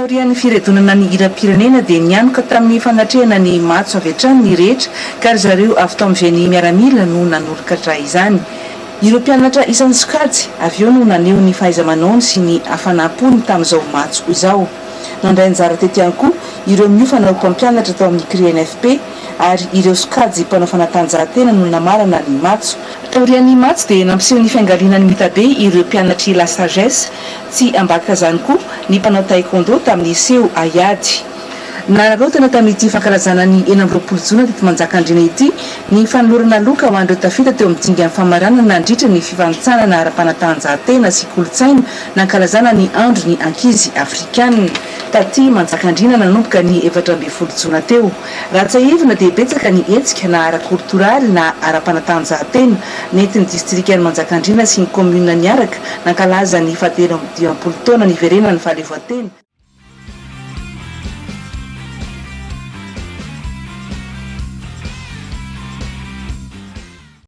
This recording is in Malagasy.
Taorian'ny firedonana ny hiram-pirenena dia nianoka tamin'ny fanatrehana ny matso avy hatrany ny rehetra ka ry zareo avy tao amin'izay miaramila no nanorokatra izany. Ireo mpianatra isan'ny sokajy avy eo no naneho ny fahaiza-manaony sy ny hafanam-pony tamin'izao matso izao. Nandray anjara teto ihany koa ireo miofana mpampianatra tao amin'ny CRENFP ary ireo sokajy mpanao fanatanjahantena no namarana ny matso. Taorian'ny matso dia nampiseho ny fiangalinany mitabe ireo mpianatry La Sagesse, tsy ambaka zany koa ny mpanao taekwondo tamin'ny seho Ayady. Nararotana tamin'ity fankalazana ny 20 Jona teto Manjakandriana ity ny fanolorana loka ho an'ireo tafita teo amin'ny dingan'ny famaranana nandritra ny fifanitsanana ara-panatanjahantena sy kolontsaina nankalazana ny andro ny ankizy afrikanina. Taty Manjakandriana nanomboka ny 14 Jona teo. Ratsahivina dia betsaka ny hetsika na ara-kortoraly na ara-panatanjahantena nentin'ny distrikan'ny Manjakandriana sy ny komuna niaraka nankalaza ny 20 taona niverenana ny fahaleovan-tena.